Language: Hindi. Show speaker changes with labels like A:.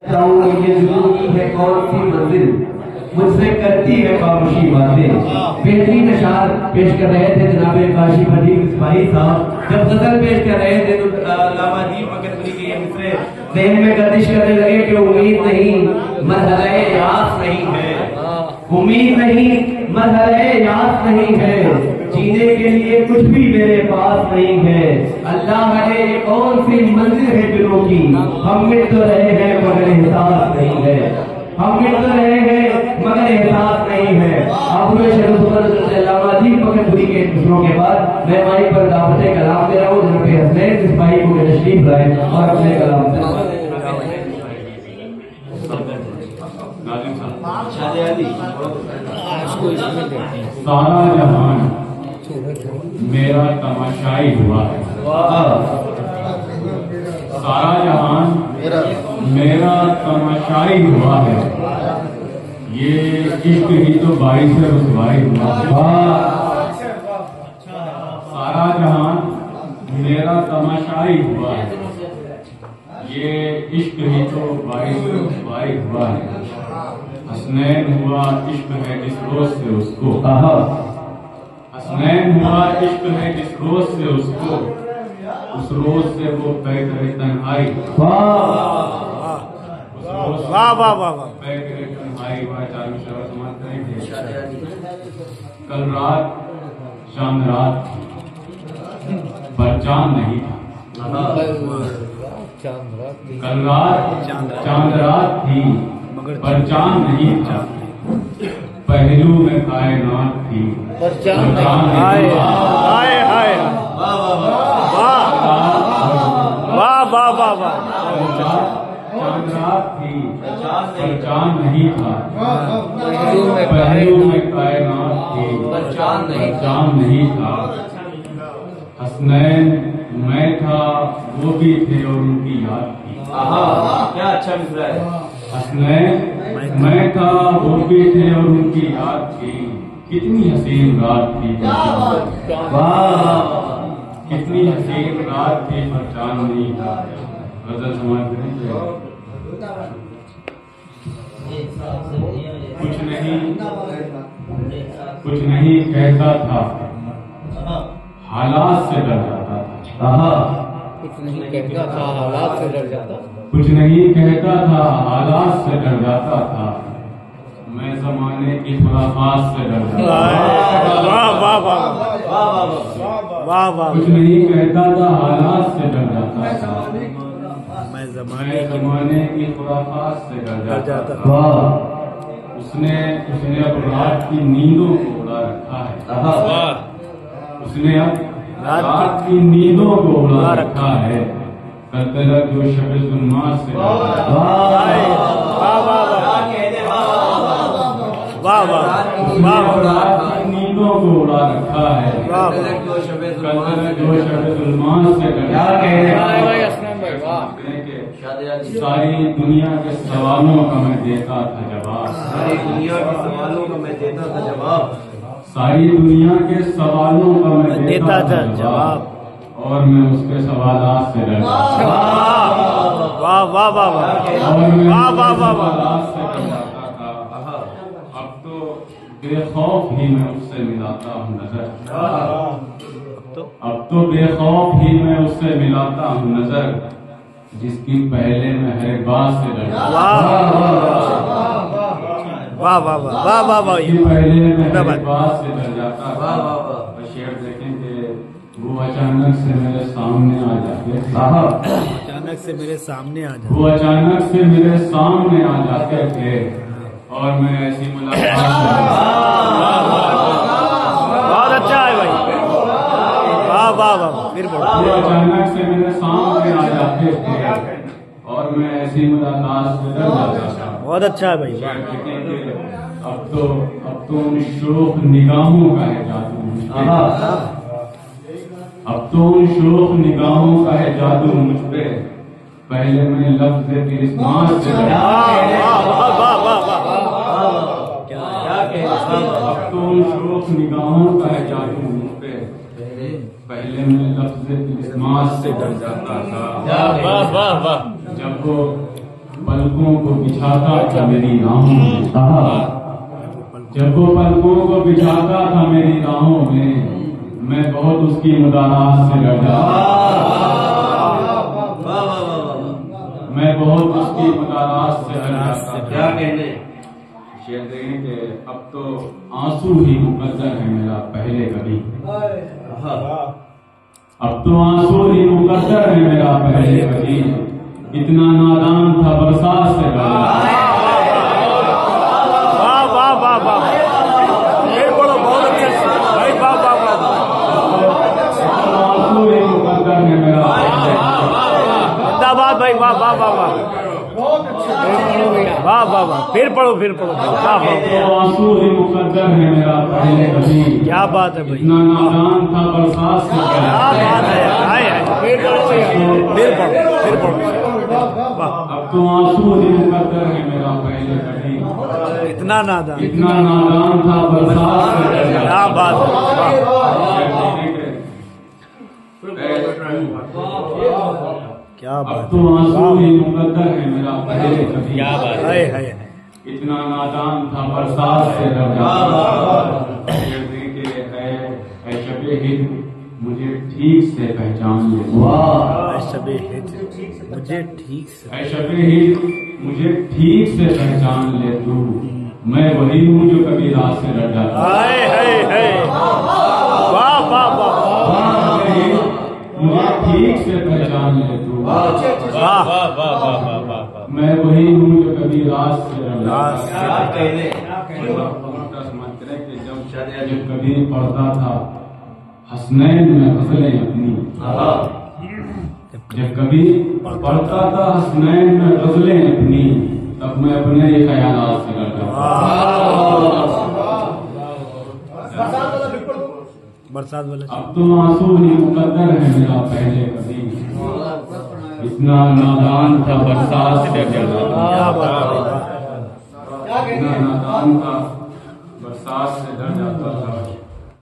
A: ये जिंदगी है कौन सी मंजिल मुझसे करती है खामोशी बातें। बेहतरीन अशार पेश कर रहे थे जनाब काशिफ अली भाई साहब। जब गजल पेश कर रहे थे तो अल्लामा अजीब मकदरी के ये मिसरे ज़हन में गर्दिश करने लगे कि उम्मीद नहीं मरहले यास नहीं है, उम्मीद नहीं मरहले यास नहीं है, जीने के लिए कुछ भी मेरे पास नहीं है। अल्लाह है कौन सी मंजिल है दिलों की, हम मिट तो रहे हैं मगर एहसास नहीं है, हम मिट तो रहे हैं मगर एहसास नहीं है। अबू शरीफ मकदरी के दूसरों के बाद मैं माइक पर दावत कलाम दे रहा हूँ। जनाब हसनैन जिस भाई को तशरीफ लाए और अपने कलाम से
B: सारा जहान मेरा तमाशाई हुआ है, सारा जहान मेरा तमाशाई हुआ है, ये इश्क ही तो बारिश से रुसवाई हुआ है। सारा जहान मेरा तमाशाई हुआ है, ये इश्क ही तो बारिश से रुसवाई हुआ है। हसनैन हुआ इश्क है जिस रोज से उसको, हसनैन हुआ इश्क है जिस रोज से उसको, उस रोज से वो तय करे तन्हाई,
C: वाह वाह वाह
B: तय करे तन्हाई। वह चारों शब्द समाप्त करेंगे। कल रात चांद रात पर चांद नहीं था, कल रात चांद रात थी पर चांद नहीं था, पहलू में कायनात थी पर चांद नहीं।
C: हाय हाय हाय वाह वाह वाह वाह।
B: चांद रात थी पर चांद नहीं था, पहलू में कायनात थी पर चांद नहीं था। हसनैन मैं था वो भी थे और उनकी याद थी।
A: क्या अच्छा मिसरा है।
B: हसनैन मैं था वो भी थे और उनकी याद थी, कितनी हसीन रात थी, कितनी हसीन रात थी पर चांद नहीं था। गजल समाज कुछ नहीं कहता था, हालात से डर जाता था।
C: कुछ नहीं कहता था हालात से डर जाता,
B: कुछ नहीं कहता था हालात से डर जाता था, मैं जमाने की खुराफात से डर जाता था।
C: वाह वाह वाह वाह वाह।
B: कुछ नहीं कहता था हालात से डर जाता था,
C: मैं
B: जमाने की खुराफात से डर जाता था। उसने अब रात की नींदों को उड़ा रखा है, उसने अब रात की नींदों को उड़ा रखा है, तलक जो शब जुल्मात से
C: वाह वाह
B: नींदों को उड़ा रखा है, तलक जो शब जुल्मात से सारी दुनिया के सवालों का मैं देता था जवाब,
A: सारी दुनिया के सवालों का मैं देता था जवाब,
B: सारी दुनिया के सवालों का मैं
C: देता था जवाब,
B: और मैं उसके सवालात से डरता था।
C: वाह वाह वाह वाह वाह वाह वाह।
B: से डरता था। अब तो बेखौफ ही मैं उससे मिलाता हूँ नजर, अब तो बेखौफ ही मैं उससे मिलाता हूँ नजर, जिसकी पहले मैं हर बात से डरता।
C: वाह वाह वाह वाह वाह वाह।
B: पहले मैं हर बात से डर जाता था। शेर देखें कि वो अचानक से मेरे सामने आ जाते थे,
C: अचानक से मेरे सामने आ जाते,
B: वो अचानक से मेरे सामने आ जाते थे, और मैं ऐसी मुलाकात
C: बहुत अच्छा है भाई। वाह वाह वाह। फिर
B: वो अचानक से मेरे सामने आ जाते थे, और मैं ऐसी मुलाकात से डर जाता था।
C: बहुत अच्छा है भाई।
B: अब तो उन शोख निगाहों का है जादू मुझ पे, अब तो उन शोख निगाहों का है जादू मुझ पे, पहले मैं लफ्ज़ क्रिसमस से अब तो उन शोख निगाहों का है जादू मुझ पे, पहले मैं लफ्ज़ क्रिसमस से डर जाता था।
C: वाह वाह वाह।
B: जब वो पलकों को बिछाता था मेरी राहों में, जब वो पलकों को बिछाता था मेरी राहों में, मैं बहुत उसकी मुदारात से डर जाता, मैं बहुत उसकी मुदारात से डर जाता।
A: क्या कहने
B: शेर देंगे कि अब तो आंसू ही मुकद्दर है मेरा पहले कभी, अब तो आंसू ही मुकद्दर है मेरा पहले कभी, इतना नादान था बरसात से डरा।
C: वाह वाह वाह वाह, ये बोलो बहुत अच्छे से भाई, वाह वाह वाह,
B: आंसू ही मुकद्दर है मेरा
C: जिंदाबाद भाई, वाह वाह वाह वाह, वाह वाह वाह, फिर पढ़ो वाह वाह,
B: तो आंसू ही मुकद्दर है मेरा पहले कभी,
C: क्या बात है भाई,
B: इतना नादान था बरसात से
C: क्या
B: डरा।
C: बात है, हाय हाय, फिर पढ़ो वाह,
B: अब तो आंसू ही मुकद्दर है मेरा पहले कभी,
C: इतना नादान,
B: इतना नादान था बरसात से डरा।
C: क्या बात है, क्या
B: अब
C: बात
B: तो आंसू ही मुकद्दर है मेरा पहले कभी,
C: क्या बात है, हाय हाय,
B: इतना नादान था बरसात से डरा। शबे हिंद मुझे ठीक से पहचान ले,
C: शबे हिंद मुझे ठीक से,
B: शबे हिंद मुझे ठीक से पहचान ले तू, मैं वही हूँ जो कभी रात से डर जाता।
C: हाय हाय हाय, वाह वाह वाह,
B: मुझे ठीक से पहचान ले तू,
C: वाह वाह वाह वाह वाह,
B: मैं वही हूँ जो कभी रात से डर
C: रात
B: जाता।
C: से-
A: क्या कहने
B: जब कभी पढ़ता था हसनैन में गजलें अपनी, जब कभी पढ़ता था हसनैन में गजलें अपनी, तब मैं अपने ही ख्यालात से करता था।
C: बरसात वाला,
B: अब तो आंसू ही मुकद्दर है मेरा पहले कभी, इतना नादान था बरसात से डर जाता,
C: क्या बात है,
B: इतना नादान था बरसात से डर जाता।